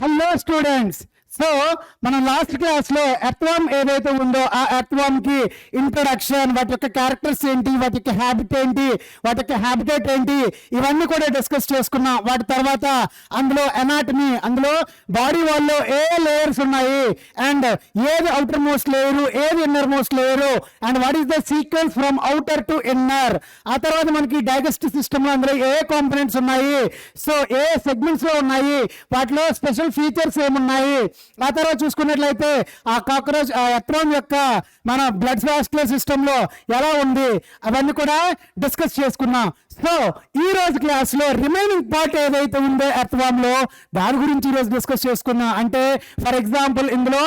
Hello students. So మనం last class లో ఎర్త్వామ్ ఏదైతే ఉందో ఆ ఎర్త్వామ్ కి ఇంట్రొడక్షన్, వాటి యొక్క క్యారెక్టర్స్ ఏంటి, వాటి యొక్క హ్యాబిట్ ఏంటి, వాటి యొక్క హ్యాబిటేట్ ఏంటి, ఇవన్నీ కూడా డిస్కస్ చేసుకున్నాం. వాటి తర్వాత అందులో ఎనాటమీ, అందులో బాడీ వాళ్ళు ఏ లేయర్స్ ఉన్నాయి అండ్ ఏది అవుటర్ మోస్ట్ లేయరు, ఏది inner most layer and what is the sequence from outer to inner. ఆ తర్వాత మనకి డైజెస్టివ్ సిస్టమ్ లో అందులో ఏ కాంపోనెంట్స్ ఉన్నాయి, సో ఏ సెగ్మెంట్స్ లో ఉన్నాయి, వాటిలో స్పెషల్ ఫీచర్స్ ఏమున్నాయి. ఆ తర్వాత చూసుకున్నట్లయితే ఆ కాక్రోచ్ ఎర్త్వామ్ యొక్క మన బ్లడ్ వాస్కులర్ సిస్టమ్ లో ఎలా ఉంది అవన్నీ కూడా డిస్కస్ చేసుకున్నాం. సో ఈ రోజు క్లాస్ లో రిమైనింగ్ పార్ట్ ఏదైతే ఉందో ఎర్త్వామ్ లో దాని గురించి ఈ రోజు డిస్కస్ చేసుకున్నాం. అంటే ఫర్ ఎగ్జాంపుల్ ఇందులో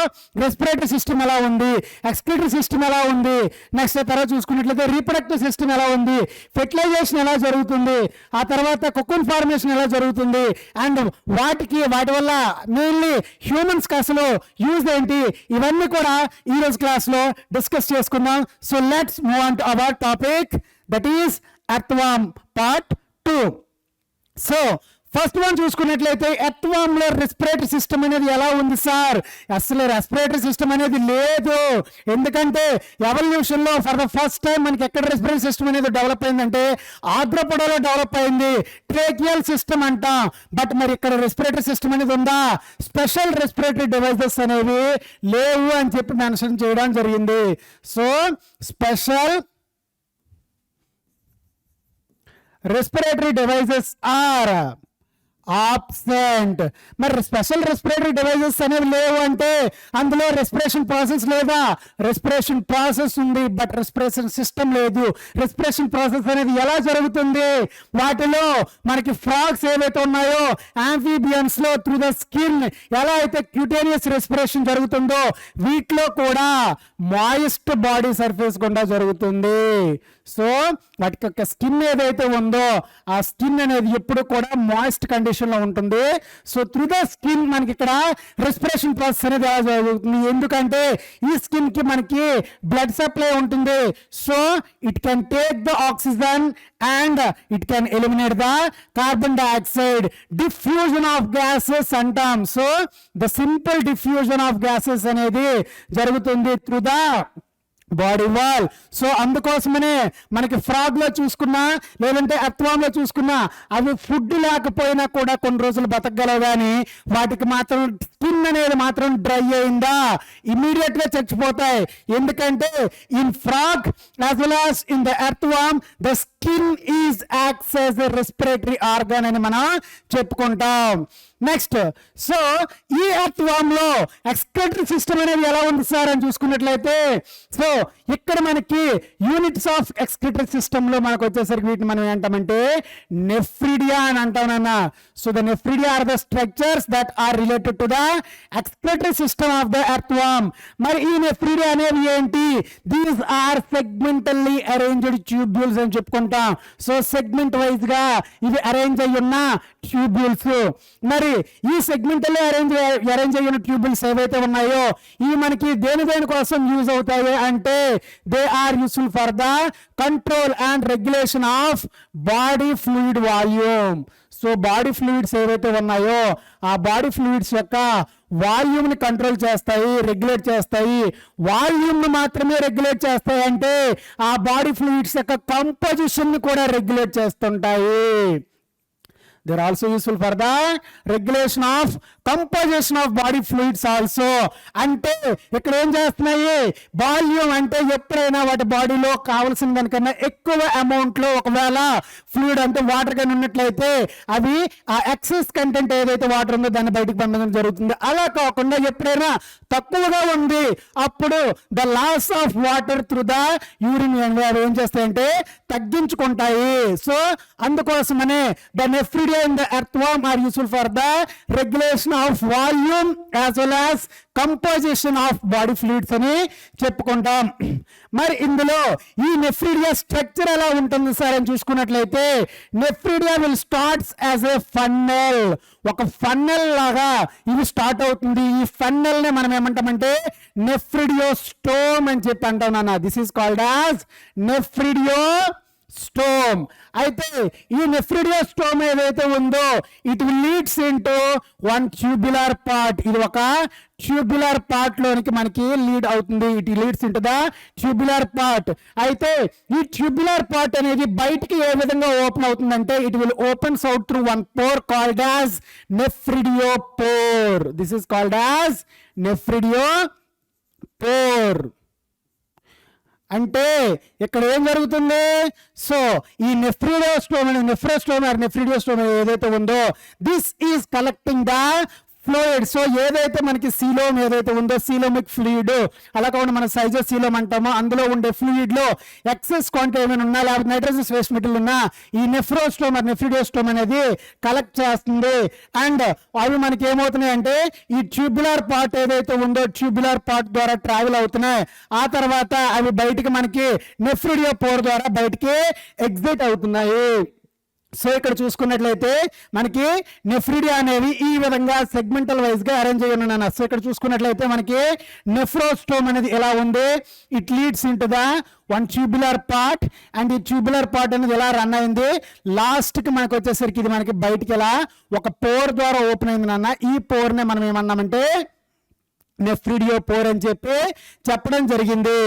రెస్పిరేటరీ సిస్టమ్ ఎలా ఉంది, ఎక్స్క్రిటరీ సిస్టమ్ ఎలా ఉంది, నెక్స్ట్ తర్వాత చూసుకున్నట్లయితే రీప్రొడక్టివ్ సిస్టమ్ ఎలా ఉంది, ఫెర్టిలైజేషన్ ఎలా జరుగుతుంది, ఆ తర్వాత కోకూన్ ఫార్మేషన్ ఎలా జరుగుతుంది అండ్ వాటి వల్ల మెయిన్లీ హ్యూమన్స్ కి అసలు యూజ్ ఏంటి, ఇవన్నీ కూడా ఈ రోజు క్లాస్ లో డిస్కస్ చేసుకుందాం. So let's move on to our topic, that is ఎర్త్వామ్ part 2. So first one చూసుకున్నట్లయితే ఎర్త్వామ్ లో రెస్పిరేటరీ సిస్టమ్ అనేది ఎలా ఉంది సార్? అసలు రెస్పిరేటరీ సిస్టమ్ అనేది లేదు. ఎందుకంటే ఎవల్యూషన్ లో ఫర్ ద ఫస్ట్ టైం మనకి ఎక్కడ రెస్పిరేటరీ సిస్టమ్ అనేది డెవలప్ అయిందంటే ఆర్థ్రోపోడాలో డెవలప్ అయింది, ట్రేకియల్ సిస్టమ్ అంటాం. బట్ మరి ఇక్కడ రెస్పిరేటరీ సిస్టమ్ అనేది ఉందా? స్పెషల్ రెస్పిరేటరీ డివైసెస్ అనేవి లేవు అని చెప్పి మెన్షన్ చేయడం జరిగింది. So special respiratory devices are absent. మరి స్పెషల్ రెస్పిరేటరీ డివైసెస్ అనేవి లేవు అంటే అందులో రెస్పిరేషన్ ప్రాసెస్ లేదా? రెస్పిరేషన్ ప్రాసెస్ ఉంది బట్ రెస్పిరేషన్ సిస్టమ్ లేదు. రెస్పిరేషన్ ప్రాసెస్ అనేది ఎలా జరుగుతుంది? వాటిలో మనకి ఫ్రాగ్స్ ఏవైతే ఉన్నాయో ఆంఫీబియన్స్ లో త్రూ ద స్కిన్ ఎలా అయితే క్యూటేనియస్ రెస్పిరేషన్ జరుగుతుందో వీటిలో కూడా మాయిస్ట్ బాడీ సర్ఫేస్ గుండా జరుగుతుంది. సో వాటి యొక్క స్కిన్ ఏదైతే ఉందో ఆ స్కిన్ అనేది ఎప్పుడు కూడా మాయిస్ట్ కండిషన్ లో ఉంటుంది. సో త్రూ ద స్కిన్ మనకి ఇక్కడ రెస్పిరేషన్ ప్రాసెస్ అనేది ఎలా జరుగుతుంది? ఎందుకంటే ఈ స్కిన్ కి మనకి బ్లడ్ సప్లై ఉంటుంది. So it can take the oxygen and it can eliminate the carbon dioxide. Diffusion of gases అంటాం. So the simple diffusion of gases అనేది జరుగుతుంది through the body wall. So అందుకోసమనే మనకి ఫ్రాగ్ లో చూసుకున్నా లేదంటే ఎర్త్వామ్ లో చూసుకున్నా అవి ఫుడ్ లేకపోయినా కూడా కొన్ని రోజులు బతకగలవు, కానీ వాటికి మాత్రం స్కిన్ అనేది మాత్రం డ్రై అయిందా ఇమీడియట్ గా చచ్చిపోతాయి. ఎందుకంటే in frog as well as in the ఎర్త్వామ్ the skin is acts as a respiratory organ అని మనం చెప్పుకుంటాం. నెక్స్ట్, సో ఈ ఎర్త్వామ్ లో ఎక్స్క్రిటరీ సిస్టమ్ అనేది ఎలా ఉంది సార్ అని చూసుకున్నట్లయితే, సో ఇక్కడ మనకి యూనిట్స్ ఆఫ్ ఎక్స్క్రిటరీ సిస్టమ్ లో మనకు వచ్చేసరికి వీటిని మనం ఏంటామంటే నెఫ్రిడియా అని అంటాం నాన్న. So the nephridia are the structures that are related to the excretory system of the earthworm. మరి ఈ నెఫ్రిడియా అనేవి ఏంటి? These are segmentally arranged tubules అని చెప్పుకుంటాం. సో సెగ్మెంట్ వైజ్ గా ఇవి అరేంజ్ అయ్యి ఉన్న ట్యూబ్యూల్స్. మరి ఈ సెగ్మెంటల్లీ అరేంజ్ అయిన ట్యూబుల్స్ ఏవైతే ఉన్నాయో ఇవి మనకి దేని కోసం యూజ్ అవుతాయి అంటే they are useful for the control and regulation of body fluid volume. So body fluids ఏవైతే ఉన్నాయో ఆ బాడీ ఫ్లూయిడ్స్ యొక్క వాల్యూమ్ ని కంట్రోల్ చేస్తాయి, రెగ్యులేట్ చేస్తాయి. వాల్యూమ్ ని మాత్రమే రెగ్యులేట్ చేస్తాయి అంటే ఆ బాడీ ఫ్లూయిడ్స్ యొక్క కంపోజిషన్ ని కూడా రెగ్యులేట్ చేస్తుంటాయి. They are also useful for the regulation of composition of body fluids also. అంటే ఇక్కడ ఏం చేస్తున్నాయి? వాల్యూమ్ అంటే ఎప్పుడైనా వాటి బాడీలో కావాల్సిన దానికన్నా ఎక్కువ అమౌంట్ లో ఒకవేళ ఫ్లూయిడ్ అంటే వాటర్ కానీ ఉన్నట్లయితే అవి ఆ ఎక్సెస్ కంటెంట్ ఏదైతే వాటర్ ఉందో దాన్ని బయటకు పంపించడం జరుగుతుంది. అలా కాకుండా ఎప్పుడైనా తక్కువగా ఉంది అప్పుడు the loss of water through the urine అవి ఏం చేస్తాయంటే తగ్గించుకుంటాయి. సో అందుకోసమనే the nephridia in the earthworm are useful for the regulation of volume as well as composition of body fluids అని చెప్పుకుంటాం. మరి ఇందులో ఈ నెఫ్రిడియా స్ట్రక్చర్ ఎలా ఉంటుంది సార్ అని చూసుకున్నట్లయితే nephridia will starts as a funnel. ఒక ఫన్నెల్ లాగా ఇది స్టార్ట్ అవుతుంది. ఈ ఫన్నెల్ నే మనం ఏమంటామంటే నెఫ్రిడియోస్టోమ్ అని చెప్పి అంటాం నాన్న. This is called as nephridiostome. అయితే ఈ నెఫ్రిడియోస్టోమ్ ఏదైతే ఉందో it leads into one tubular part. ఇది ఒక ట్యూబులర్ పార్ట్ లోనికి మనకి లీడ్ అవుతుంది. It leads into the tubular part. అయితే ఈ ట్యూబులర్ పార్ట్ అనేది బయటికి ఏ విధంగా ఓపెన్ అవుతుందంటే it will opens out through one pore called as nephridiopore. This is called as nephridiopore. అంటే ఇక్కడ ఏం జరుగుతుంది? సో ఈ నెఫ్రిడియోస్టోమ్ ఏదైతే ఉందో this is collecting the fluid. So ఏదైతే మనకి సీలోమ్ ఏదైతే ఉందో సీలోమిక్ ఫ్లూయిడ్, అలా కాకుండా మన సైజోసీలోమ్ అంటామో, అందులో ఉండే ఫ్లూయిడ్ లో ఎక్సెస్ క్వాంటిటీ ఏమైనా ఉన్నా లేకపోతే నైట్రోజన్ వేస్ట్ మెటీరియల్ ఉన్నా ఈ నెఫ్రిడియోస్టోమ్ అనేది కలెక్ట్ చేస్తుంది. అండ్ అవి మనకి ఏమవుతున్నాయి అంటే ఈ ట్యూబులర్ పార్ట్ ఏదైతే ఉందో ట్యూబులర్ పార్ట్ ద్వారా ట్రావెల్ అవుతున్నాయి. ఆ తర్వాత అవి బయటికి మనకి నెఫ్రిడియోపోర్ ద్వారా బయటికి ఎగ్జిట్ అవుతున్నాయి. సో ఇక్కడ చూసుకున్నట్లయితే మనకి నెఫ్రిడియా అనేవి ఈ విధంగా సెగ్మెంటల్ వైజ్ గా అరేంజ్ అయ్యి ఉన్నాను. సో ఇక్కడ చూసుకున్నట్లయితే మనకి నెఫ్రోస్టోమ్ అనేది ఎలా ఉంది? It leads into the one tubular part and ఈ ట్యూబులర్ పార్ట్ అనేది ఎలా రన్ అయింది లాస్ట్ కి మనకి వచ్చేసరికి ఇది మనకి బయటికి ఎలా ఒక పోర్ ద్వారా ఓపెన్ అయింది నాన్న. ఈ పోర్ నే మనం ఏమన్నామంటే నెఫ్రిడియోపోర్ అని చెప్పి చెప్పడం జరిగింది.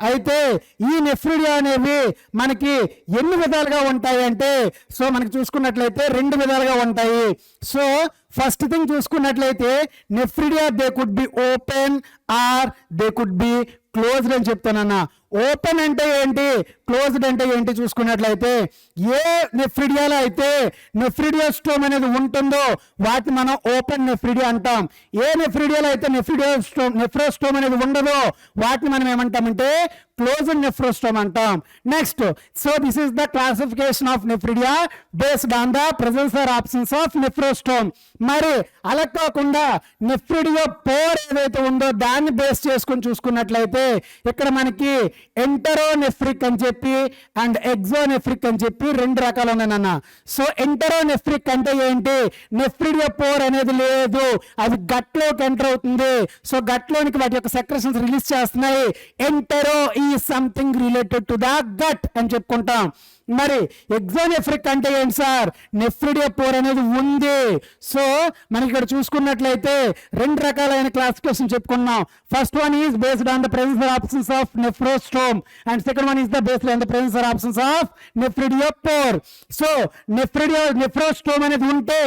అయితే ఈ నెఫ్రిడియా అనేవి మనకి ఎన్ని విధాలుగా ఉంటాయి అంటే సో మనకి చూసుకున్నట్లయితే రెండు విధాలుగా ఉంటాయి. సో ఫస్ట్ థింగ్ చూసుకున్నట్లయితే nephridia they could be open or they could be closed అని చెప్తానన్నా. ఓపెన్ అంటే ఏంటి, క్లోజ్డ్ అంటే ఏంటి చూసుకున్నట్లయితే ఏ నెఫ్రిడియాలో అయితే నెఫ్రిడియోస్టోమ్ అనేది ఉంటుందో వాటిని మనం ఓపెన్ నెఫ్రిడియా అంటాం. ఏ నెఫ్రిడియాలో అయితే నెఫ్రోస్టోమ్ అనేది ఉండదో వాటిని మనం ఏమంటామంటే క్లోజ్డ్ నెఫ్రోస్టోమ్ అంటాం. Next so this is the classification of nephridia based on the presence or absence of nephrostome. మరి అలా కాకుండా నెఫ్రిడియోపోర్ ఏదైతే ఉందో దాన్ని బేస్ చేసుకుని చూసుకున్నట్లయితే ఇక్కడ మనకి ఎంటరోనెఫ్రిక్ అని చెప్పి అండ్ ఎగ్జోనెఫ్రిక్ అని చెప్పి రెండు రకాలు ఉన్నాయన్న. సో ఎంటరోనెఫ్రిక్ అంటే ఏంటి? నెఫ్రిడియోపోర్ అనేది లేదు, అది గట్లోకి ఎంటర్ అవుతుంది. సో గట్లోనికి వాటి యొక్క సెక్రెషన్స్ రిలీజ్ చేస్తున్నాయి. ఎంటరో ఈ something related to the gut అని చెప్పుకుంటాం. మరి ఎగ్జోనెఫ్రిక్ అంటే ఏంటి సార్? నెఫ్రిడియోపోర్ అనేది ఉంది. సో మనకి ఇక్కడ చూసుకున్నట్లయితే రెండు రకాలైన క్లాసిఫికేషన్ చెప్పుకున్నాం. First one is based on the presence or absence of nephrostome and second one is the based on the presence or absence of nephridiopore. So nephrostome అనేది ఉంటే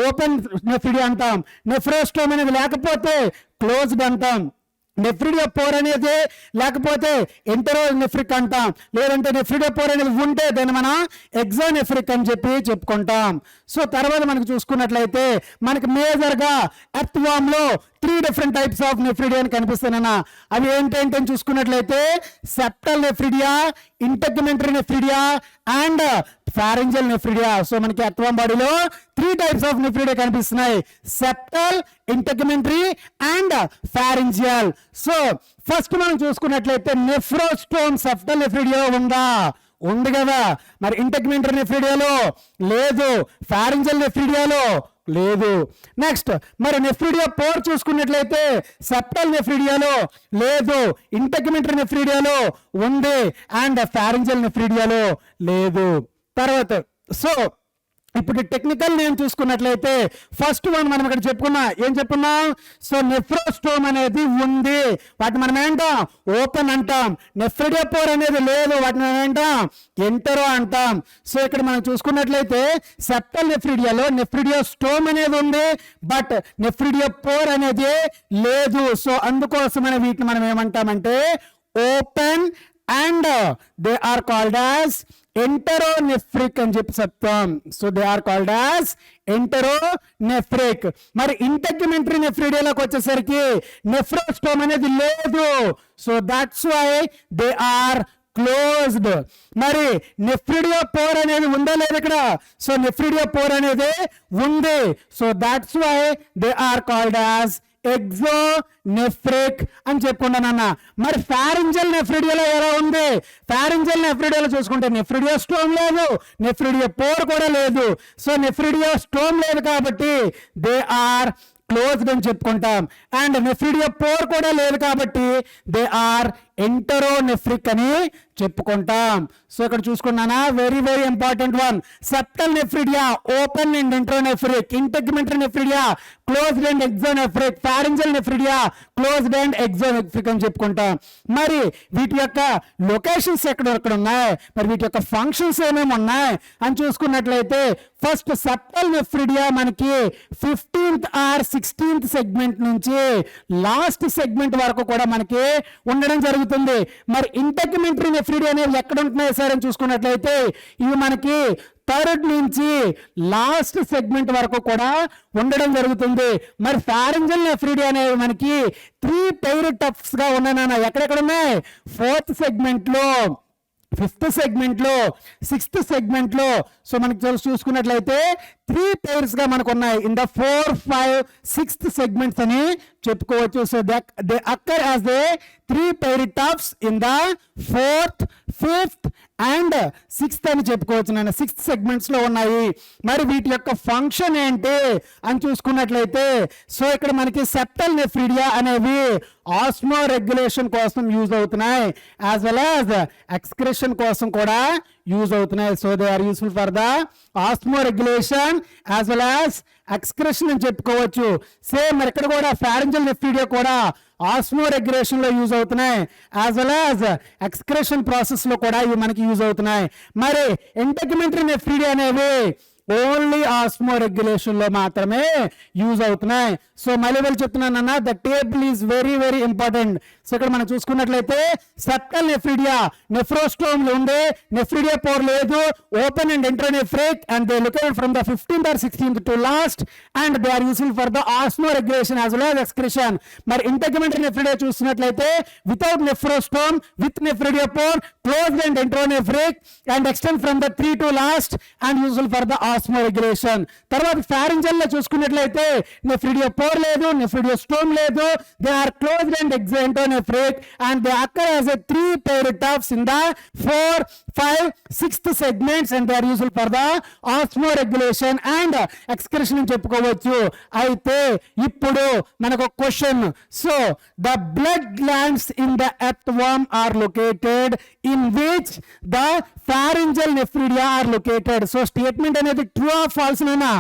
ఓపెన్ నెఫ్రిడియా అంటాం, నెఫ్రోస్టోమ్ అనేది లేకపోతే క్లోజ్డ్ అంటాం. నెఫ్రిడియోపోర్ అనేది లేకపోతే ఎంటరోనెఫ్రిక్ అంటాం, లేదంటే నెఫ్రిడియోపోర్ అనేది ఉంటే దాన్ని మనం ఎగ్జోనెఫ్రిక్ అని చెప్పి చెప్పుకుంటాం. సో తర్వాత మనకు చూసుకున్నట్లయితే మనకి మేజర్ గా ఎర్త్ వామ్ లో 3 డిఫరెంట్ టైప్స్ ఆఫ్ నెఫ్రిడియా అని కనిపిస్తున్నాయి. అవి ఏంటంటే చూసుకున్నట్లయితే septal nephridia, integumentary nephridia and pharyngeal nephridia. So మనకి ఎర్త్ వామ్ బాడీలో 3 టైప్స్ ఆఫ్ నెఫ్రిడియా కనిపిస్తున్నాయి: septal, integumentary and pharyngeal. So first మనం చూసుకున్నట్లయితే నెఫ్రోస్టోమ్ సెప్టల్ నెఫ్రిడియా ఉందా? ఉంది కదా. మరి ఇంటెగ్మెంటరీ నెఫ్రిడియాలో లేదు, ఫారింజల్ నెఫ్రిడియాలో లేదు. నెక్స్ట్ మరి నెఫ్రిడియోపోర్ చూసుకున్నట్లయితే సెప్టల్ నెఫ్రిడియాలో లేదు, ఇంటెగ్మెంటరీ నెఫ్రిడియాలో ఉంది అండ్ ఫారింజల్ నెఫ్రిడియాలో లేదు. తర్వాత సో ఇప్పుడు టెక్నికల్ నేమ్ చూసుకున్నట్లయితే ఫస్ట్ వన్ మనం ఇక్కడ ఏం చెప్పుకున్నాం? సో నెఫ్రోస్టోమ్ అనేది ఉంది, వాటిని మనం ఏంటాం? ఓపెన్ అంటాం. నెఫ్రిడియోపోర్ అనేది లేదు, వాటిని మనం ఏంటాం? ఎంటరో అంటాం. సో ఇక్కడ మనం చూసుకున్నట్లయితే సెప్టల్ నెఫ్రిడియాలో నెఫ్రిడియోస్టోమ్ అనేది ఉంది, బట్ నెఫ్రిడియోపోర్ అనేది లేదు. సో అందుకోసమనే వీటిని మనం ఏమంటామంటే open and they are called as enteronephric అని చెప్పి చెప్తాం. So they are called as enteronephric. మరి ఇంటెగ్మెంటరీ నెఫ్రిడియాలోకి వచ్చేసరికి నెఫ్రోస్టోమ్ అనేది లేదు. So that's why they are closed. మరి నెఫ్రిడియోపోర్ అనేది ఉందా లేదా ఇక్కడ? సో నెఫ్రిడియోపోర్ అనేది ఉంది. So that's why they are called as exonephric అని చెప్పుకున్నానన్న. మరి ఫారింజల్ నెఫ్రిడియాలో ఎలా ఉంది? ఫారింజల్ నెఫ్రిడియాలో చూసుకుంటే నెఫ్రిడియోస్టోమ్ లేదు, నెఫ్రిడియోపోర్ కూడా లేదు. సో నెఫ్రిడియోస్టోమ్ లేదు కాబట్టి దే ఆర్ క్లోజ్డ్ అని చెప్పుకుంటాం. అండ్ నెఫ్రిడియోపోర్ కూడా లేదు కాబట్టి దే ఆర్ ఎంటరోనెఫ్రిక్ అని చెప్పుకుంటాం. సో ఇక్కడ చూసుకున్నానా, very very important one. Septal nephridia open and enteronephric, integumentary nephridia closed and exonephric, pharyngeal nephridia closed and exonephric అని చెప్పుకుంటాం. మరి వీటి యొక్క లొకేషన్స్ ఎక్కడ ఉన్నాయి, మరి వీటి యొక్క ఫంక్షన్స్ ఏమేమి ఉన్నాయి అని చూసుకున్నట్లయితే ఫస్ట్ సెప్టల్ నెఫ్రిడియా మనకి 15th ఆర్ 16th సెగ్మెంట్ నుంచి లాస్ట్ సెగ్మెంట్ వరకు కూడా మనకి ఉండడం జరుగుతుంది. మరి ఇంటెగ్మెంటరీ నెఫ్రిడియా అనేవి ఎక్కడ ఉంటున్నాయి సార్ అని చూసుకున్నట్లయితే ఇవి మనకి థర్డ్ నుంచి లాస్ట్ సెగ్మెంట్ వరకు కూడా ఉండడం జరుగుతుంది. మరి ఫారింజల్ నెఫ్రిడియా అనేవి మనకి 3 పెయిర్ టఫ్స్ గా ఉన్నాయి. ఎక్కడెక్కడ ఉన్నాయి? 4th సెగ్మెంట్ లో, 5th సెగ్మెంట్ లో, 6th సెగ్మెంట్ లో. సో మనకి చూసుకున్నట్లయితే 3 pairs గా మనకు ఉన్నాయి. ఇన్ ద 4, 5, 6th సెగ్మెంట్స్ అని చెప్పుకోవచ్చు. So they occur as they 3 pair tufts in the 4th, 5th and 6th అని చెప్పుకోవచ్చు. నేను 6th సెగ్మెంట్స్ లో ఉన్నాయి. మరి వీటి యొక్క ఫంక్షన్ ఏంటి అని చూసుకున్నట్లయితే సో ఇక్కడ మనకి సెప్టల్ నెఫ్రిడియా అనేవి ఆస్మో రెగ్యులేషన్ కోసం యూజ్ అవుతున్నాయి, యాజ్ వెల్ యాజ్ ఎక్స్క్రెషన్ కోసం కూడా యూజ్ అవుతున్నాయి. So they are useful for the osmoregulation as well as excretion అని చెప్పుకోవచ్చు. సేమ్ మరి ఇక్కడ కూడా ఫారింజల్ నెఫ్రిడియా కూడా ఆస్మో రెగ్యులేషన్ లో యూజ్ అవుతున్నాయి, as well as excretion process లో కూడా ఇవి మనకి యూజ్ అవుతున్నాయి. మరి ఇంటెగ్మెంటరీ నెఫ్రిడియా అనేవి ఓన్లీ ఆస్మో రెగ్యులేషన్ లో మాత్రమే యూజ్ అవుతున్నాయి. సో మళ్ళీ వెళ్ళి చెప్తున్నానన్నా, the table is very very important. So ఇక్కడ మనం చూసుకున్నట్లయితే సెప్టల్ నెఫ్రిడియా నెఫ్రోస్టోమ్ ఉంది, నెఫ్రిడియా పోర్ లేదు, open and enteronephric and they located from the 15th or 16th to last and they are useful for the osmoregulation as well as excretion. మరి integumentary nephridia చూసినట్లయితే without nephrostome with nephridia pore closed and enteronephric and extend from the 3 to last and useful for the osmoregulation. తర్వాత ఫారింజల్ లో చూసుకున్నట్లయితే nephridia pore లేదు, nephridiostome లేదు, they are closed and enteronephric and they occur as a 3 pair tufts in the 4, 5, 6th segments and they are useful for the osmo regulation and excretion అని చెప్పుకోవచ్చు. అయితే ఇప్పుడు మనకు ఒక question. So the blood glands in the earthworm are located in which the pharyngeal nephridia are located. So statement అనేది true or false నేనా?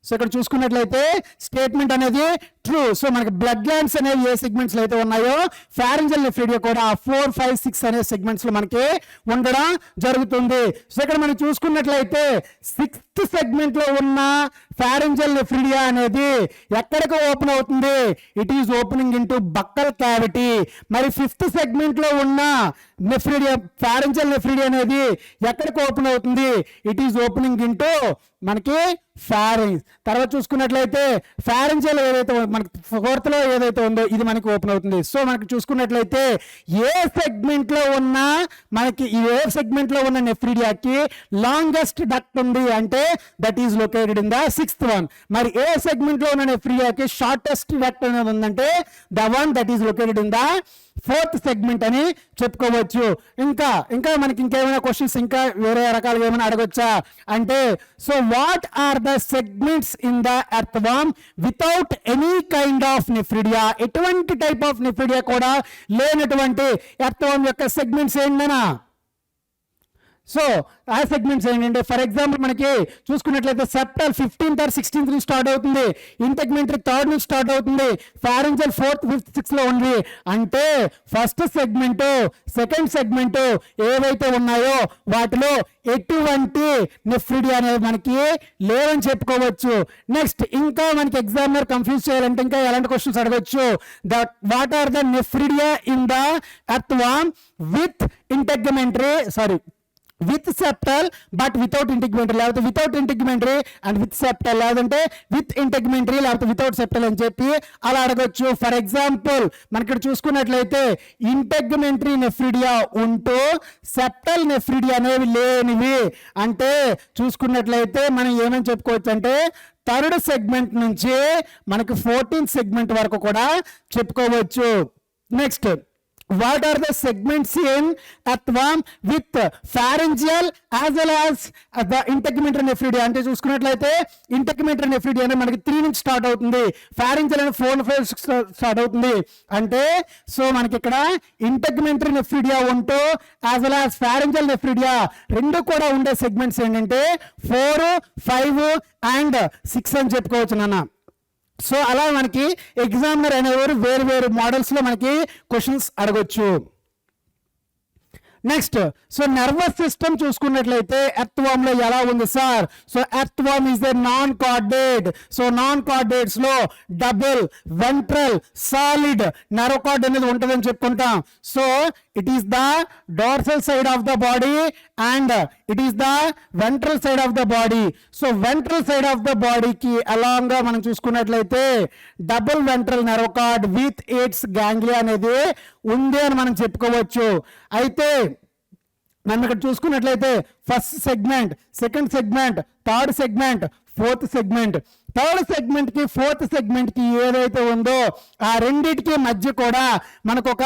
సో ఇక్కడ చూసుకున్నట్లయితే స్టేట్మెంట్ అనేది ట్రూ. సో మనకి బ్లడ్ గ్లాండ్స్ అనేవి ఏ సెగ్మెంట్స్ లో అయితే ఉన్నాయో ఫారింజల్ నెఫ్రిడియా కూడా 4, 5, 6 అనే సెగ్మెంట్స్ లో మనకి ఉండడం జరుగుతుంది. సో ఇక్కడ మనం చూసుకున్నట్లయితే 6th సెగ్మెంట్ లో ఉన్న ఫారింజల్ నెఫ్రిడియా అనేది ఎక్కడికి ఓపెన్ అవుతుంది? It is opening into buccal cavity. మరి 5th సెగ్మెంట్ లో ఉన్న నెఫ్రిడియా ఫారింజల్ నెఫ్రిడియా అనేది ఎక్కడికి ఓపెన్ అవుతుంది? ఇట్ ఈస్ ఓపెనింగ్ ఇంటూ మనకి ఫారింజ్. తర్వాత చూసుకున్నట్లయితే ఫారింజల్ ఏదైతే మనకి 4th లో ఏదైతే ఉందో ఇది మనకి ఓపెన్ అవుతుంది. సో మనకి చూసుకున్నట్లయితే ఏ సెగ్మెంట్ లో ఉన్న మనకి ఏ సెగ్మెంట్ లో ఉన్న నెఫ్రిడియాకి లాంగెస్ట్ డక్ట్ ఉంది అంటే that is located in the 6th one. మరి ఏ సెగ్మెంట్ లో ఉన్న నెఫ్రిడియాకి షార్టెస్ట్ డక్ట్ అనేది ఉందంటే the one that is located in the 4th segment అని చెప్పుకోవచ్చు. ఇంకా మనకి ఇంకేమైనా క్వశ్చన్స్ ఇంకా వేరే రకాలుగా ఏమైనా అడగొచ్చా అంటే so what are the segments in the earthworm without any kind of nephridia? ఎటువంటి టైప్ ఆఫ్ నెఫ్రిడియా కూడా లేనటువంటి ఎర్త్వార్మ్ యొక్క సెగ్మెంట్స్ ఏంటన్నా? సో ఆ సెగ్మెంట్స్ ఏంటంటే ఫర్ ఎగ్జాంపుల్ మనకి చూసుకున్నట్లయితే సెప్టల్ 15th or 16th నుంచి స్టార్ట్ అవుతుంది, ఇంటెగ్మెంటరీ 3rd నుంచి స్టార్ట్ అవుతుంది, ఫారింజల్ 4th, 5th, 6th లో ఉంది. అంటే ఫస్ట్ సెగ్మెంట్, సెకండ్ సెగ్మెంట్ ఏవైతే ఉన్నాయో వాటిలో ఎటువంటి నెఫ్రిడియా అనేది మనకి లేవని చెప్పుకోవచ్చు. నెక్స్ట్ ఇంకా మనకి ఎగ్జామినర్ కన్ఫ్యూజ్ చేయాలంటే ఇంకా ఎలాంటి క్వశ్చన్స్ అడగొచ్చు? What are the nephridia in the earthworm with integumentary with septal but without integumentary, లేకపోతే without integumentary and with septal, లేదంటే విత్ ఇంటిగ్మెంటరీ లేకపోతే వితౌట్ సెప్టల్ అని చెప్పి అలా అడగొచ్చు. ఫర్ ఎగ్జాంపుల్ మనకి ఇక్కడ చూసుకున్నట్లయితే ఇంటిగ్మెంటరీ నెఫ్రిడియా ఉంటూ సెప్టల్ నెఫ్రిడియా అనేవి లేనివి అంటే చూసుకున్నట్లయితే మనం ఏమని చెప్పుకోవచ్చు అంటే 3rd సెగ్మెంట్ నుంచి మనకి 14th సెగ్మెంట్ వరకు కూడా చెప్పుకోవచ్చు. Next what are the segments in earthworm with pharyngeal as well as the integumentary nephridia అంటే చూసుకున్నట్లయితే integumentary nephridia అంటే మనకి 3 నుంచి స్టార్ట్ అవుతుంది, pharyngeal అంటే 4 స్టార్ట్ అవుతుంది. అంటే సో మనకి ఇక్కడ integumentary nephridia ఉంటూ as well as pharyngeal nephridia రెండు కూడా ఉండే సెగ్మెంట్స్ ఏంటంటే 4, 5 అండ్ 6 అని చెప్పుకోవచ్చు నాన్న. సో అలా మనకి ఎగ్జామినర్ అనేవారు వేరు వేరు మోడల్స్లో మనకి క్వశ్చన్స్ అడగొచ్చు. నెక్స్ట్ సో నర్వస్ సిస్టమ్ చూసుకున్నట్లయితే ఎర్త్వామ్ లో ఎలా ఉంది sir? So earthworm is a non chordate. So non chordates లో double ventral solid nerve cord అనేది ఉంటుందని చెప్పుకుంటాం. So it is the dorsal side of the body and it is the ventral side of the body. So ventral side of the బాడీకి along గా మనం చూసుకున్నట్లయితే double ventral nerve cord with its ganglia అనేది ఉంది అని మనం చెప్పుకోవచ్చు. అయితే మనం ఇక్కడ చూసుకున్నట్లయితే first segment, second segment, third segment, fourth segment. Third segment కి ఫోర్త్ సెగ్మెంట్ కి ఏదైతే ఉందో ఆ రెండింటికి మధ్య కూడా మనకు ఒక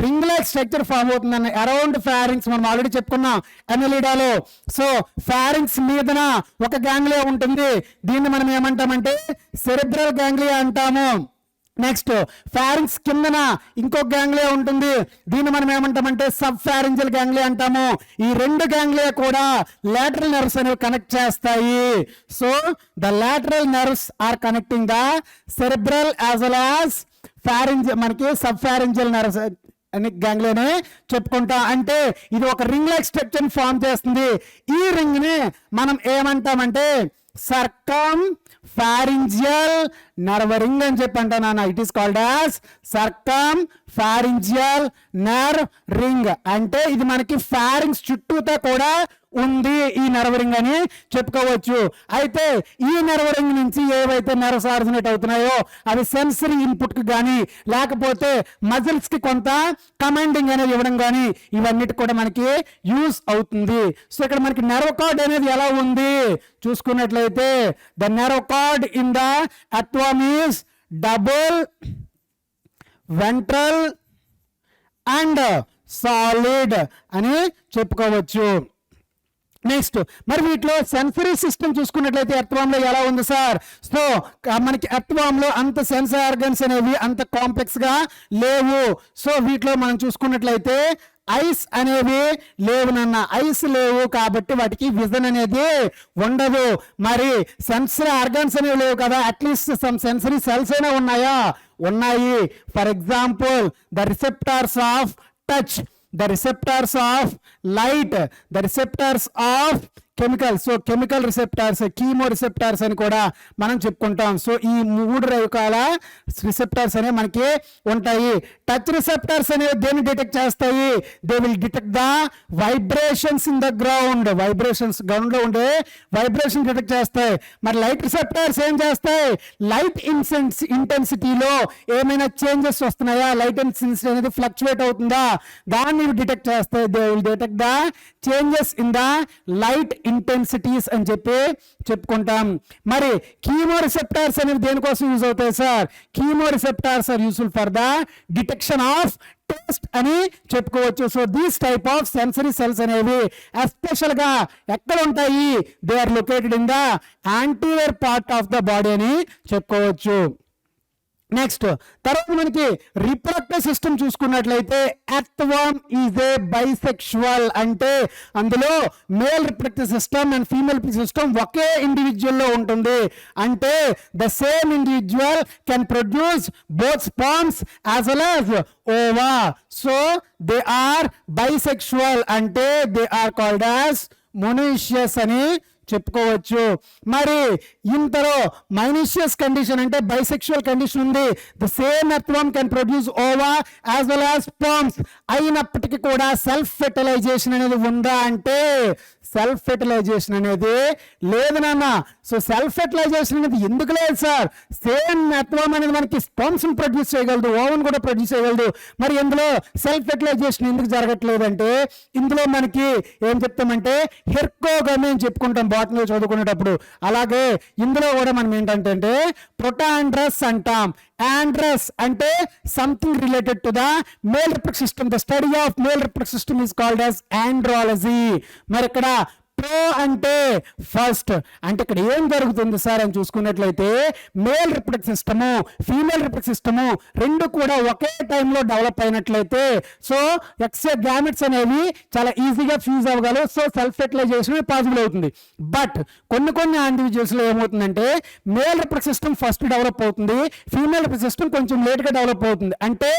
రింగ్ లైక్ స్ట్రక్చర్ ఫామ్ అవుతుందని అరౌండ్ ఫారింగ్స్ మనం ఆల్రెడీ చెప్పుకున్నాం ఎనలిడాలో. సో ఫారింగ్స్ మీదన ఒక గ్యాంగ్లియా ఉంటుంది, దీన్ని మనం ఏమంటామంటే సెరెబ్రల్ గ్యాంగ్లియా అంటాము. నెక్స్ట్ ఫారింగ్స్ కిందన ఇంకొక గ్యాంగ్లియా ఉంటుంది, దీన్ని మనం ఏమంటామంటే సబ్ ఫారింజల్ గ్యాంగ్లియా అంటాము. ఈ రెండు గ్యాంగ్లియా కూడా లాటరల్ నర్వ్స్ అనేవి కనెక్ట్ చేస్తాయి. So the lateral nerves are connecting the cerebral as well as మనకి సబ్ ఫారింజల్ నర్వ్స్ అని గ్యాంగ్లియానే చెప్పుకుంటాం. అంటే ఇది ఒక రింగ్ లైక్ స్ట్రక్చర్ ఫామ్ చేస్తుంది. ఈ రింగ్ ని మనం ఏమంటామంటే సర్కమ్ ఫారింజియల్ నర్వ్ రింగ్ అని చెప్పి అంటా నాన్న. It is called as circumpharyngeal nerve ring. అంటే ఇది మనకి ఫారింగ్స్ చుట్టూతో కూడా ఉంది ఈ నర్వ్ రింగ్ అని చెప్పుకోవచ్చు. అయితే ఈ నర్వ్ రింగ్ నుంచి ఏవైతే నర్వ్స్ ఆరిజినేట్ అవుతున్నాయో అవి సెన్సరీ ఇన్పుట్ కి కానీ లేకపోతే మజిల్స్ కి కొంత కమాండింగ్ అనేది ఇవ్వడం కానీ ఇవన్నిటి కూడా మనకి యూస్ అవుతుంది. సో ఇక్కడ మనకి నర్వ్ కార్డ్ అనేది ఎలా ఉంది చూసుకున్నట్లయితే the nerve card in the ఎర్త్వామ్ is double ventral and solid అని చెప్పుకోవచ్చు. నెక్స్ట్ మరి వీటిలో సెన్సరీ సిస్టమ్ చూసుకున్నట్లయితే ఎర్త్వామ్ లో ఎలా ఉంది సార్? సో మనకి ఎర్త్వామ్ లో అంత సెన్సరీ ఆర్గన్స్ అనేవి అంత కాంప్లెక్స్ గా లేవు. సో వీటిలో మనం చూసుకున్నట్లయితే ఐస్ అనేవి లేవు నాన్న, ఐస్ లేవు కాబట్టి వాటికి విజన్ అనేది ఉండదు. మరి సెన్సరీ ఆర్గన్స్ అనేవి లేవు కదా, అట్లీస్ట్ సమ్ సెన్సరీ సెల్స్ అయినా ఉన్నాయా? ఉన్నాయి. For example the receptors of touch, the receptors of light, the receptors of chemical. So chemical receptors, chemo receptors అని కూడా మనం చెప్పుకుంటాం. సో ఈ 3 రకాల రిసెప్టార్స్ అనేవి మనకి ఉంటాయి. టచ్ రిసెప్టార్స్ అనేవి దేన్ని డిటెక్ట్ చేస్తాయి? They will detect the vibrations in the ground. Vibrations ground లో ఉండే వైబ్రేషన్ డిటెక్ట్ చేస్తాయి. మరి లైట్ రిసెప్టార్స్ ఏం చేస్తాయి? లైట్ ఇంటెన్సిటీలో ఏమైనా చేంజెస్ వస్తున్నాయా, లైట్ ఇంటెన్సిటీ అనేది ఫ్లక్చువేట్ అవుతుందా, దాన్ని డిటెక్ట్ చేస్తాయి. They will detect the changes in the light intensities అని చెప్పి చెప్పుకుంటాం. మరి కీమో రిసెప్టార్స్ అనేవి దేనికోసం యూజ్ అవుతాయి sir? Chemoreceptors are useful for the detection of taste అని చెప్పుకోవచ్చు. So these type of sensory cells అనేవి ఎస్పెషల్ గా ఎక్కడ ఉంటాయి? They are located in the anterior part of the body అని చెప్పుకోవచ్చు. నెక్స్ట్ తర్వాత మనకి రిప్రొడక్టివ్ సిస్టమ్ చూసుకున్నట్లయితే ఎర్త్వామ్ ఈజ్ ఏ బైసెక్షువల్. అంటే అందులో male reproductive system and female system ఒకే ఇండివిజువల్ లో ఉంటుంది. అంటే the same individual can produce both sperms as well as ova. So they are bisexual, అంటే they are called as monoecious అని చెప్పుకోవచ్చు. మరి ఇంతలో మైనీషియస్ కండిషన్ అంటే బైసెక్షువల్ కండిషన్ ఉంది. The same earthworm can produce ova as well as sperms. అయినప్పటికీ కూడా self fertilization అనేది ఉందా అంటే సెల్ఫ్ ఫెర్టిలైజేషన్ అనేది లేదు నాన్న. సో సెల్ఫ్ ఫెర్టిలైజేషన్ అనేది ఎందుకు లేదు సార్? సేమ్ ఎర్త్వామ్ అనేది మనకి స్పర్మ్స్ ప్రొడ్యూస్ చేయగలదు, ఓవన్ కూడా ప్రొడ్యూస్ చేయగలదు. మరి ఇందులో సెల్ఫ్ ఫెర్టిలైజేషన్ ఎందుకు జరగట్లేదు అంటే, ఇందులో మనకి ఏం చెప్తామంటే హెర్కోగమి అని చెప్పుకుంటాం బాటనీలో చదువుకునేటప్పుడు. అలాగే ఇందులో కూడా మనం ఏంటంటే ప్రొటాండ్రస్ అంటాం. ఆండ్రస్ అంటే something related to the male reproductive system. The study of male reproductive system is called as andrology. మరి ఇక్కడ ప్రో అంటే ఫస్ట్, అంటే ఇక్కడ ఏం జరుగుతుంది సార్ అని చూసుకున్నట్లయితే male reproductive system female reproductive system రెండు కూడా ఒకే టైంలో డెవలప్ అయినట్లయితే సో ఎక్సే గ్యామెట్స్ అనేవి చాలా ఈజీగా ఫ్యూజ్ అవ్వగలవు. సో సెల్ఫ్ ఫెర్టిలైజేషన్ పాసిబుల్ అవుతుంది. బట్ కొన్ని ఇండివిజువల్స్ లో ఏమవుతుందంటే male reproductive system first develop అవుతుంది, ఫీమేల్ రిప్రొడక్టివ్ సిస్టమ్ కొంచెం లేట్ గా డెవలప్ అవుతుంది. అంటే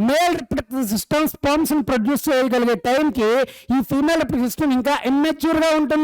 male reproductive system sperms produce చేయగలిగే టైంకి ఈ ఫీమేల్ రిప్రొడక్టివ్ సిస్టమ్ ఇంకా ఇమ్మెచ్యూర్ గా ఉంటుంది.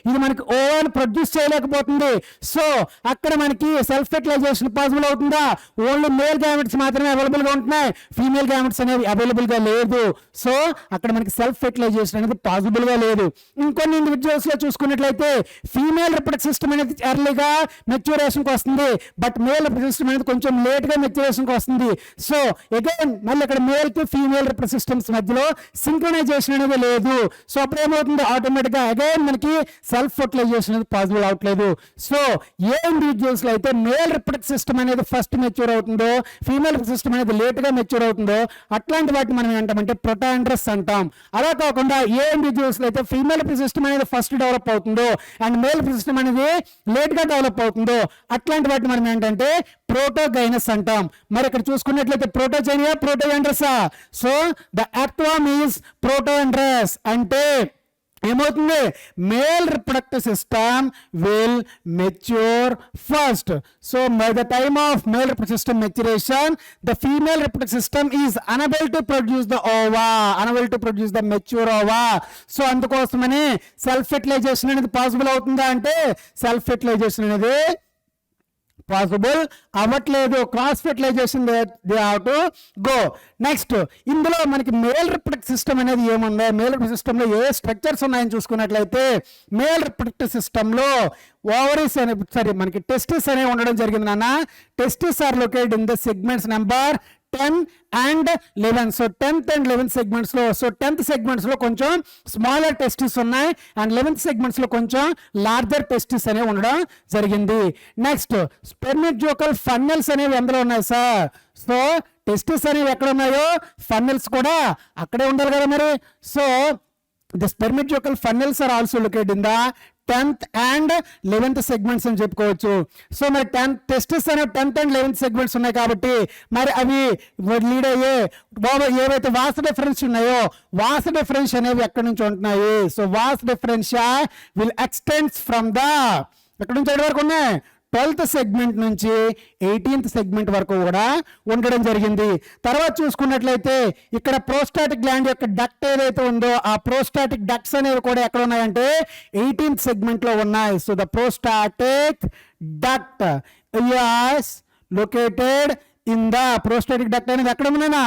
ఇది మనకి ఓవన్ ప్రొడ్యూస్ చేయలేకపోతుంది. సో అక్కడ మనకి సెల్ఫ్ ఫెర్టిలైజేషన్ పాసిబుల్ అవుతుందా? ఓన్లీ మేల్ గ్యామెట్స్ మాత్రమే అవైలబుల్ గా ఉంటున్నాయి, ఫీమేల్ గ్యామెట్స్ అనేవి అవైలబుల్ గా లేదు. సో అక్కడ మనకి సెల్ఫ్ ఫెర్టిలైజేషన్ అనేది పాసిబుల్ గా లేదు. ఇంకొన్ని ఇండివిజువల్స్ లో చూసుకున్నట్లయితే ఫీమేల్ రిప్రొడక్టివ్ సిస్టమ్ అనేది ఎర్లీగా మెచ్యూరేషన్ కి వస్తుంది, బట్ మేల్ రిప్రొడక్టివ్ సిస్టమ్ అనేది కొంచెం లేట్ గా మెచ్యూరేషన్ కి వస్తుంది. సో అగైన్ మళ్ళీ ఇక్కడ మేల్ కి ఫీమేల్ రిప్రొడక్టివ్ సిస్టమ్స్ మధ్యలో సింక్రనైజేషన్ అనేది లేదు. సో అప్పుడు ఏమవుతుంది, ఆటోమేటిక్ గా అగైన్ మనకి సెల్ఫ్ ఫెర్టిలైజేషన్ అనేది పాసిబుల్ అవట్లేదు. సో ఏ ఇండివిజువల్స్ లో అయితే మేల్ రిప్రొడక్టివ్ సిస్టమ్ అనేది ఫస్ట్ మెచ్యూర్ అవుతుందో, ఫీమేల్ సిస్టమ్ అనేది లేట్ గా మెచ్యూర్ అవుతుందో అట్లాంటి వాటిని మనం ఏంటంటే ప్రొటాండ్రస్ అంటాం. అలా కాకుండా ఏ ఇండివిజువల్స్ లో అయితే ఫీమేల్ సిస్టమ్ అనేది ఫస్ట్ డెవలప్ అవుతుందో అండ్ మేల్ సిస్టమ్ అనేది లేట్ గా డెవలప్ అవుతుందో అట్లాంటి వాటిని మనం ఏంటంటే ప్రోటోగైనస్ అంటాం. మరి ఇక్కడ చూసుకున్నట్లయితే ప్రోటోజైనియా ప్రోటోయాండ్రసా? So the earthworm is protandrous. అంటే ఏమవుతుంది, male reproductive system will mature first. So by the time of male reproductive system maturation the female reproductive system is unable to produce the ova, unable to produce the mature ova. So అందుకోసమని self fertilization అనేది possible అవుతుందా అంటే self fertilization అనేది possible అవ్వట్లేదు. Cross fertilization they have to go. Next ఇందులో మనకి male reproductive system అనేది ఏముందో, మేల్ రిప్రొడక్టివ్ సిస్టమ్ లో ఏ స్ట్రక్చర్స్ ఉన్నాయని చూసుకున్నట్లయితే మేల్ రిప్రొడక్టివ్ సిస్టమ్ లో ఓవరీస్ అనే మనకి టెస్టిస్ అనేవి ఉండడం జరిగింది నాన్న. Testis are located in the segments number 10 and 11. So 10th and 11th segments లో, సో 10th సెగ్మెంట్స్ లో కొంచెం స్మాలర్ టెస్టిస్ ఉన్నాయి అండ్ 11th సెగ్మెంట్స్ లో కొంచెం లార్జర్ టెస్టిస్ అనేవి ఉండడం జరిగింది. నెక్స్ట్ స్పెర్మిడ్యూకల్ ఫన్నెల్స్ అనేవి ఎందులో ఉన్నాయి సార్? సో టెస్టిస్ అనేవి ఎక్కడ ఉన్నాయో ఫన్నెల్స్ కూడా అక్కడే ఉండాలి కదా మరి. So the spermiducal funnels are also located in the 10th and 11th segments అని చెప్పుకోవచ్చు. సో మరి 10th టెస్టిస్ అనే 10th and 11th సెగ్మెంట్స్ ఉన్నాయి కాబట్టి మరి అవి లీడ్ అయ్యే ఏవైతే వాస్ డిఫరెన్స్ ఉన్నాయో వాస్ డిఫరెన్స్ అనేవి ఎక్కడి నుంచి ఉంటున్నాయి? So vas deferens will extends from the ఎక్కడి నుంచి ఎక్కడి వరకు ఉన్నాయి? 12th సెగ్మెంట్ నుంచి 18th సెగ్మెంట్ వరకు కూడా ఉండడం జరిగింది. తర్వాత చూసుకున్నట్లయితే ఇక్కడ ప్రోస్టాటిక్ గ్లాండ్ యొక్క డక్ట్ ఏదైతే ఉందో ఆ ప్రోస్టాటిక్ డక్ట్స్ అనేవి కూడా ఎక్కడ ఉన్నాయంటే 18th సెగ్మెంట్ లో ఉన్నాయి. So the prostatic duct is located in the prostatic duct అనేది ఎక్కడ ఉన్నానా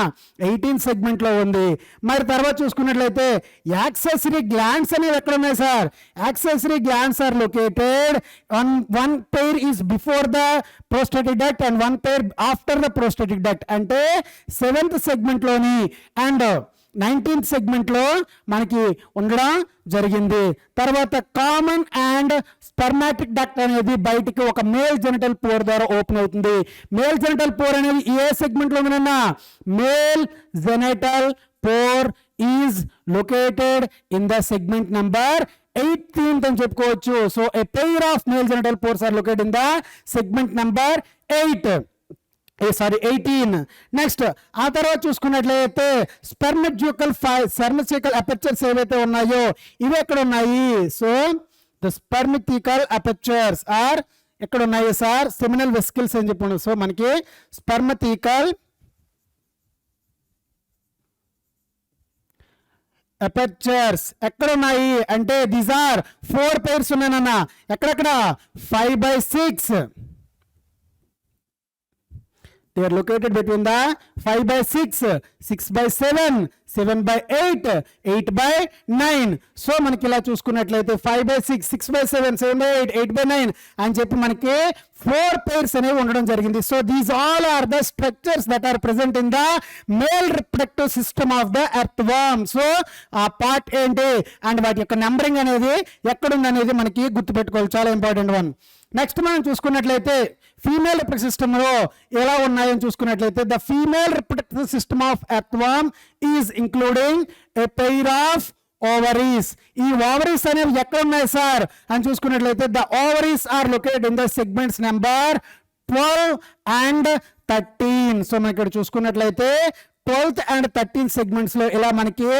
18th సెగ్మెంట్ లో ఉంది. మరి తర్వాత చూసుకున్నట్లయితే యాక్సెసరీ గ్లాండ్స్ అనేవి ఎక్కడ ఉన్నాయి sir? Accessory glands are located on one pair is before the prostatic duct and one pair after the prostatic duct. అంటే 7th సెగ్మెంట్ లోని అండ్ 19th సెగ్మెంట్ లో మనకి ఉండడం జరిగింది. తర్వాత కామన్ అండ్ స్పెర్మాటిక్ డక్ట్ అనేది బయటికి ఒక మేల్ జెనిటల్ పోర్ ద్వారా ఓపెన్ అవుతుంది. మేల్ జెనిటల్ పోర్ అనేది ఏ సెగ్మెంట్ లో ఉందన్నా? Male genital pore is located in the segment number 18th అని చెప్పుకోవచ్చు. So a pair of male genital pores are located in the segment number 18. Next ఆ తర్వాత చూసుకున్నట్లయితే స్పెర్మిడ్యూకల్ అపెర్చర్స్ ఏవైతే ఉన్నాయో ఇవి ఎక్కడ ఉన్నాయి? సో ద స్పెర్మిటికల్ అపెర్చర్స్ ఆర్ ఎక్కడ ఉన్నాయి సార్? సెమినల్ వెసికల్స్ అని చెప్పండి. సో మనకి స్పెర్మిటికల్ అపెర్చర్స్ ఎక్కడ ఉన్నాయి అంటే దీస్ ఆర్ 4 pairs ఉన్నాయన్న. ఎక్కడెక్కడ? 5/6 they are located between the 5 by 6, 6 by 7, 7 by 8, 8 by 9. So మనకి ఇలా చూసుకున్నట్లయితే 5 by 6, 6 by 7, 7 by 8, 8 by 9 అని చెప్పి మనకి 4 pairs అనేవి ఉండడం జరిగింది. So these all are the structures that are present in the male reproductive system of the earthworm. So ఆ పార్ట్ ఏంటి అండ్ వాటి యొక్క నెంబరింగ్ అనేది ఎక్కడుంది అనేది మనకి గుర్తుపెట్టుకోవాలి, చాలా ఇంపార్టెంట్ వన్. నెక్స్ట్ మనం చూసుకున్నట్లయితే ఫీమేల్ రిప్రొడక్టివ్ సిస్టంలో ఎలా ఉన్నాయని చూసుకున్నట్లయితే the female reproductive system of earthworm is including a pair of ovaries. ఈ ఓవరీస్ అనేవి ఎక్కడ ఉన్నాయి సార్ అని చూసుకున్నట్లయితే the ovaries are located in the segments number 12 and 13. So మనం ఇక్కడ చూసుకున్నట్లయితే 12th and 13th సెగ్మెంట్స్ లో ఇలా మనకి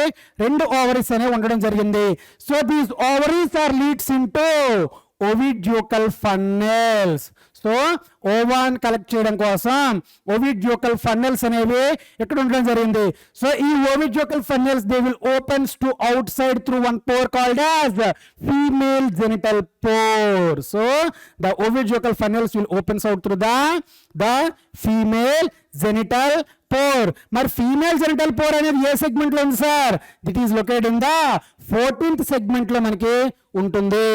2 ఓవరీస్ అనేవి ఉండడం జరిగింది. So these ovaries are leads into oviducal funnels. So ఓవాన్ కలెక్ట్ చేయడం కోసం ఓవిడ్యూకల్ ఫన్నెల్స్ అనేవి ఇక్కడ ఉండడం జరిగింది. సో ఈ oviducal funnels they will opens to outside through one pore called as female genital pore. So the oviducal funnels will opens out through the female genital pore. మరి female genital pore అనేది ఏ segment లో ఉంది sir? That is located in the 14th segment లో మనకి ఉంటుంది.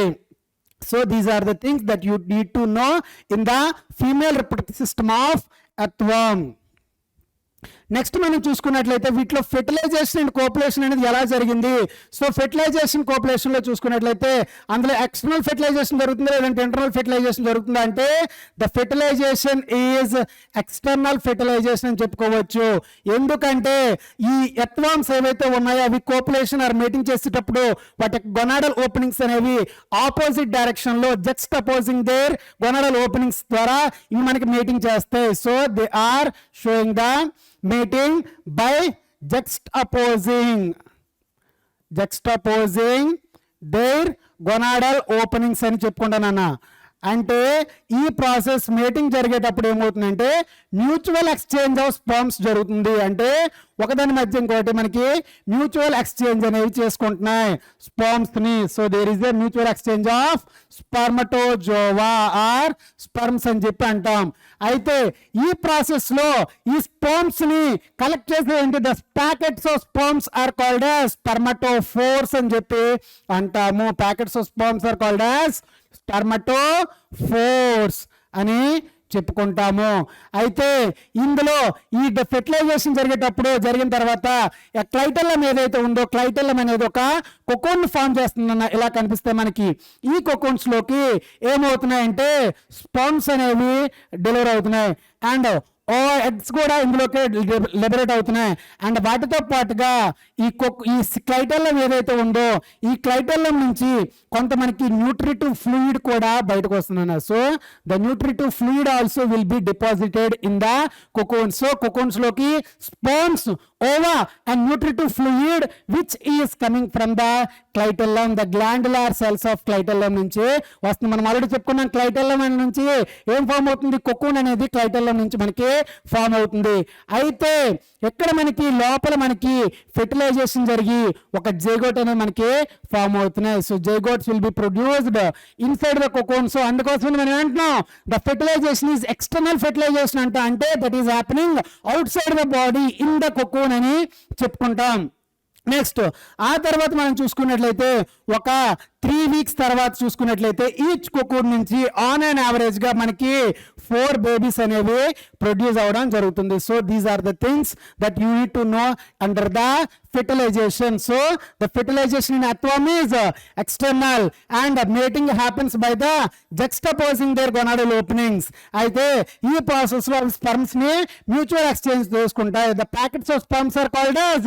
So these are the things that you need to know in the female reproductive system of earthworm. Next మనం చూసుకున్నట్లయితే వీటిలో ఫెర్టిలైజేషన్ అండ్ కోపులేషన్ అనేది ఎలా జరిగింది. సో ఫెర్టిలైజేషన్ కోపులేషన్ లో చూసుకున్నట్లయితే అందులో ఎక్స్టర్నల్ ఫెర్టిలైజేషన్ జరుగుతుందా లేదంటే ఇంటర్నల్ ఫెర్టిలైజేషన్ జరుగుతుందా అంటే the fertilization is external fertilisation అని చెప్పుకోవచ్చు. ఎందుకంటే ఈ ఎర్త్వార్మ్స్ ఏవైతే ఉన్నాయో అవి కోపులేషన్ ఆర్ మేటింగ్ చేసేటప్పుడు వాటి గొనాడల్ ఓపెనింగ్స్ అనేవి ఆపోజిట్ డైరెక్షన్ లో just opposing their gonadal openings ద్వారా ఇవి మనకి మేటింగ్ చేస్తాయి. So they are showing the mating by juxtaposing their gonadal openings అని చెప్పుకుంటానన్నా. అంటే ఈ ప్రాసెస్ మేటింగ్ జరిగేటప్పుడు ఏమవుతుందంటే మ్యూచువల్ ఎక్స్చేంజ్ ఆఫ్ స్పర్మ్స్ జరుగుతుంది. అంటే ఒకదాని మధ్య ఇంకోటి మనకి మ్యూచువల్ ఎక్స్చేంజ్ అనేవి చేసుకుంటున్నాయి స్పర్మ్స్ ని. So there is a mutual exchange of spermatozoa or sperms అని చెప్పి అంటాం. అయితే ఈ ప్రాసెస్ లో ఈ స్పర్మ్స్ ని కలెక్ట్ చేసే ఏంటి the packets of sperms are called as spermatophores అని చెప్పి అంటాము. Packets of sperms are called as spermatophores అని చెప్పుకుంటాము. అయితే ఇందులో ఈ ఫెర్టిలైజేషన్ జరిగిన తర్వాత క్లైటెల్లం ఏదైతే ఉందో క్లైటెల్లం అనేది ఒక కొకోన్ ఫామ్ చేస్తుందన్న ఇలా కనిపిస్తే మనకి ఈ కొకోన్స్ లోకి ఏమవుతున్నాయంటే స్పర్మ్స్ అనేవి డెలివర్ అవుతున్నాయి అండ్ ఎగ్స్ కూడా ఇందులోకి లిబరేట్ అవుతున్నాయి. అండ్ వాటితో పాటుగా ఈ క్లైటెల్లం ఏదైతే ఉందో ఈ క్లైటెల్లం నుంచి కొంత మనకి న్యూట్రిటివ్ ఫ్లూయిడ్ కూడా బయటకు వస్తుంది. So the nutritive fluid also will be deposited in the cocoons. So cocoons లోకి sperms, ova and nutritive fluid which is coming from the clitellum, the glandular cells of clitellum నుంచి వస్తుంది. మనం already చెప్పుకున్నాం క్లైటెల్లం నుంచి ఏం ఫామ్ అవుతుంది, కొకోన్ అనేది క్లైటెల్లం నుంచి మనకి ఫామ్ అవుతుంది. అయితే ఎక్కడ మనకి లోపల మనకి ఫెర్టిలైజేషన్ జరిగి ఒక జైగోట్ అనేది మనకి ఫామ్ అవుతున్నాయి. So zygotes will be produced inside the cocoon. So అందుకోసం మనం అంటున్నాం the fertilization is external fertilization అంటే that is happening outside the body in the cocoon అని చెప్పుకుంటాం. నెక్స్ట్ ఆ తర్వాత మనం చూసుకున్నట్లయితే ఒక 3 weeks తర్వాత చూసుకున్నట్లయితే ఈచ్ కొకూన్ నుంచి ఆన్ అండ్ యావరేజ్ గా మనకి 4 babies అనేవి ప్రొడ్యూస్ అవడం జరుగుతుంది. So these are the things that you need to know under the fertilization. So the fertilization in earthworm is external and mating happens by the juxtaposing their gonadal openings. అయితే ఈ process లో sperms ని mutual exchange చేసుకుంటాయి. The packets of sperms are called as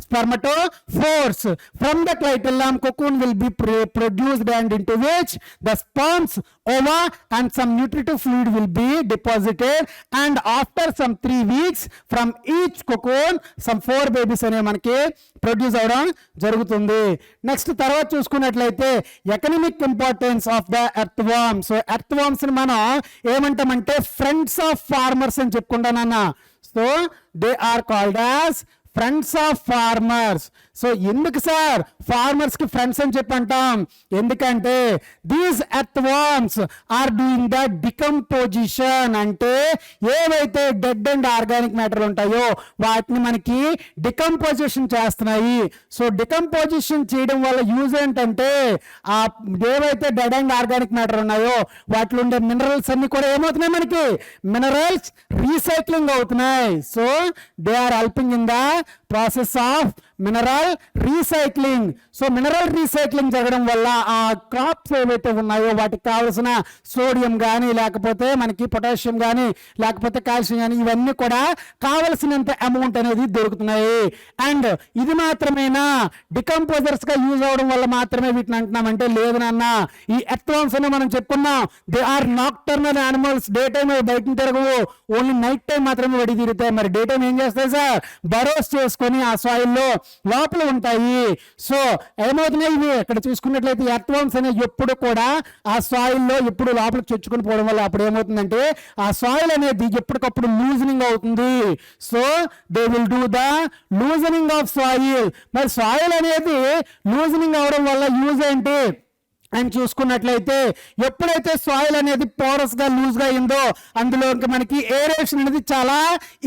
spermatophores. From the clitellum cocoon will be produced and into which the sperms, ova and some nutritive fluid will be deposited and after some 3 weeks from each cocoon some 4 babies అనే మనకి produce అవడం జరుగుతుంది. Next తర్వాత చూసుకున్నట్లయితే economic importance of the earthworm. So earthworms ని మనం ఏమంటామంటే friends of farmers అని చెప్పుకుంటానన్నా. So they are called as friends of farmers. So ఎందుకు సార్ ఫార్మర్స్ కి ఫ్రెండ్స్ అని చెప్పి అంటాం? ఎందుకంటే these earthworms are doing the decomposition. అంటే ఏవైతే డెడ్ అండ్ ఆర్గానిక్ మ్యాటర్ ఉంటాయో వాటిని మనకి డికంపోజిషన్ చేస్తున్నాయి. సో డికంపోజిషన్ చేయడం వల్ల యూజ్ ఏంటంటే ఆ ఏవైతే డెడ్ అండ్ ఆర్గానిక్ మ్యాటర్ ఉన్నాయో వాటిలో ఉండే మినరల్స్ అన్ని కూడా ఏమవుతున్నాయి, మనకి మినరల్స్ రీసైక్లింగ్ అవుతున్నాయి. So they are helping in the process of mineral recycling. So mineral recycling జరగడం వల్ల ఆ క్రాప్స్ ఏవైతే ఉన్నాయో వాటికి కావలసిన సోడియం కానీ లేకపోతే మనకి పొటాషియం కానీ లేకపోతే కాల్షియం కానీ ఇవన్నీ కూడా కావలసినంత అమౌంట్ అనేది దొరుకుతున్నాయి. అండ్ ఇది మాత్రమేనా డికంపోజర్స్ గా యూజ్ అవడం వల్ల మాత్రమే వీటిని అంటున్నామంటే లేదు నాన్న. ఈ ఎర్త్వార్మ్స్ అని మనం చెప్పుకున్నాం, they are nocturnal animals. Day time బయట తిరగవు, ఓన్లీ నైట్ టైం మాత్రమే బయట తిరుగుతాయి. మరి డే టైం ఏం చేస్తాయి సార్, బరోస్ చేసుకొని ఆ సాయిల్లో లోపల ఉంటాయి. సో ఏమవుతున్నాయి ఇవి ఇక్కడ చూసుకున్నట్లయితే ఎర్త్వార్మ్స్ అనేవి ఎప్పుడు కూడా ఆ సాయిల్లో ఎప్పుడు లోపలికి చొచ్చుకొని పోవడం వల్ల అప్పుడు ఏమవుతుందంటే ఆ సాయిల్ అనేది ఎప్పటికప్పుడు లూజనింగ్ అవుతుంది. So they will do the loosening of soil. మరి సాయిల్ అనేది లూజనింగ్ అవడం వల్ల యూజ్ ఏంటి అని చూసుకున్నట్లయితే ఎప్పుడైతే సాయిల్ అనేది పోరస్ గా లూజ్ గా అయిందో అందులో మనకి ఏరేషన్ అనేది చాలా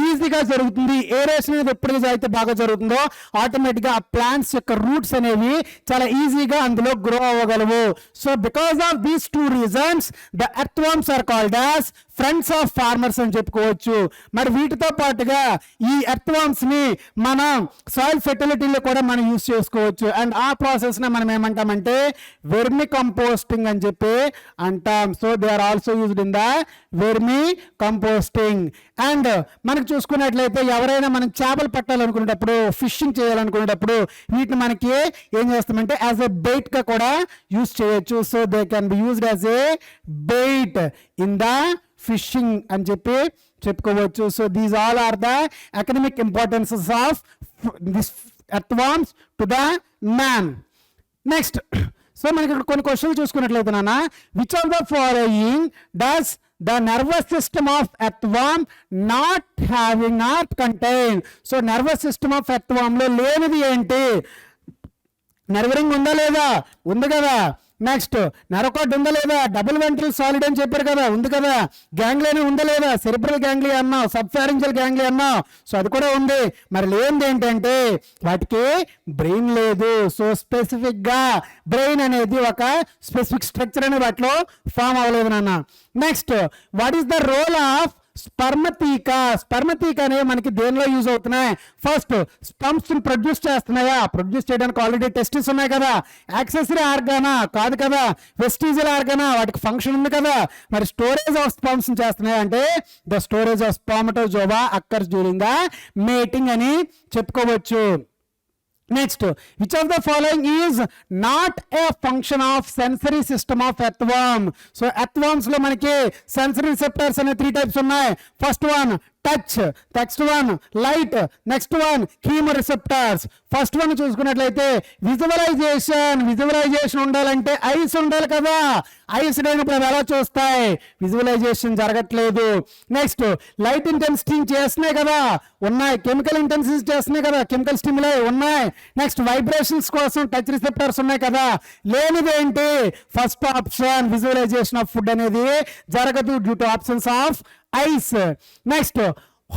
ఈజీగా జరుగుతుంది. ఏరేషన్ అనేది ఎప్పుడైతే అయితే బాగా జరుగుతుందో ఆటోమేటిక్ గా ఆ ప్లాంట్స్ యొక్క రూట్స్ అనేవి చాలా ఈజీగా అందులో గ్రో అవ్వగలవు. So because of these two reasons the earthworms are called as friends of farmers అని చెప్పుకోవచ్చు. మరి వీటితో పాటుగా ఈ ఎర్త్వార్మ్స్ ని మనం సాయిల్ ఫెర్టిలిటీలో కూడా మనం యూజ్ చేసుకోవచ్చు. అండ్ ఆ ప్రాసెస్ ని మనం ఏమంటామంటే వెర్మి కంపోస్టింగ్ అని చెప్పి అంటాం. So they are also used in the vermicomposting. And మనకు చూసుకున్నట్లయితే ఎవరైనా మనం చేపలు పట్టాలనుకునేటప్పుడు ఫిషింగ్ చేయాలనుకునేటప్పుడు వీటిని మనకి ఏం చేస్తామంటే యాజ్ ఎ బెయిట్ గా కూడా యూజ్ చేయొచ్చు. So they can be used as a bait in the fishing అని చెప్పి చెప్పుకోవచ్చు. So these all are the economic importances of this earthworms to the man. Next so మనకి ఇక్కడ కొన్ని క్వశ్చన్లు చూసుకున్నట్లయితే నాన్న, which of the following does the nervous system of earthworm not having not contain. So nervous system of earthworm లో లేనిది ఏంటి? నర్వరింగ్ ఉందా లేదా? ఉంది కదా. నెక్స్ట్ నరకోడ్ ఉందా లేదా? డబుల్ వెంట్రల్ సాలిడ్ అని చెప్పారు కదా, ఉంది కదా. గ్యాంగ్లియన్ ఉందా లేదా? సెరిబ్రల్ గ్యాంగ్లియా అన్నావు, సబ్ఫారింజల్ గ్యాంగ్లియా అన్నావు, సో అది కూడా ఉంది. మరి లేనిది ఏంటంటే వాటికి బ్రెయిన్ లేదు. సో స్పెసిఫిక్ గా బ్రెయిన్ అనేది ఒక స్పెసిఫిక్ స్ట్రక్చర్ అనేది వాటిలో ఫామ్ అవ్వలేదు నాన్న. Next what is the role of spermatheca. Spermatheca అనేవి మనకి దేనిలో యూజ్ అవుతున్నాయి? ఫస్ట్ స్పంప్స్ ప్రొడ్యూస్ చేస్తున్నాయా? ప్రొడ్యూస్ చేయడానికి ఆల్రెడీ టెస్టిస్ ఉన్నాయి కదా. యాక్సెసరీ ఆర్గానా? కాదు కదా. వెస్టిజియల్ ఆర్గానా? వాటికి ఫంక్షన్ ఉంది కదా. మరి స్టోరేజ్ ఆఫ్ స్పంప్స్ చేస్తున్నాయి అంటే the storage of spermatozoa occurs during the mating అని చెప్పుకోవచ్చు. Next which of the following is not a function of sensory system of earthworm. So earthworms లో మనకి సెన్సరీ రిసెప్టర్స్ అనే 3 టైప్స్ ఉన్నాయి. First one touch, next one light, next one chemoreceptors. First one చూసుకున్నట్లయితే visualisation. Visualisation ఉండాలంటే eyes ఉండాలి కదా. Ice లేనప్పుడు అవి ఎలా చూస్తాయి? విజువలైజేషన్ జరగట్లేదు. నెక్స్ట్ లైట్ ఇంటెన్సిటీ చేస్తున్నాయి కదా, ఉన్నాయి. కెమికల్ ఇంటెన్సిటీ చేస్తున్నాయి కదా, కెమికల్ స్టిమ్యులై ఉన్నాయి. నెక్స్ట్ వైబ్రేషన్స్ కోసం టచ్ రిసెప్టర్స్ ఉన్నాయి కదా. లేనిది ఏంటి? First option visualisation of food అనేది జరగదు due to options of eyes. Next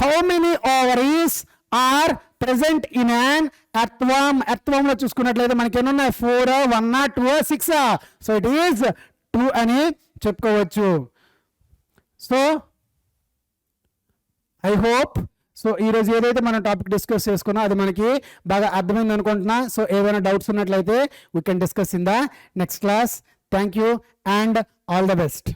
how many ovaries are present in an earthworm. Earthworm లో చూసుకున్నట్లయితే మనకి ఎన్ని ఉన్నాయి? 4, 1, 2, 6. సో ఇట్ ఈస్ 2 అని చెప్పుకోవచ్చు. సో ఐ హోప్ సో ఈరోజు ఏదైతే మనం టాపిక్ డిస్కస్ చేసుకున్నా అది మనకి బాగా అర్థమైంది అనుకుంటున్నా. సో ఏదైనా డౌట్స్ ఉన్నట్లయితే we can discuss in the next class. Thank you and all the best.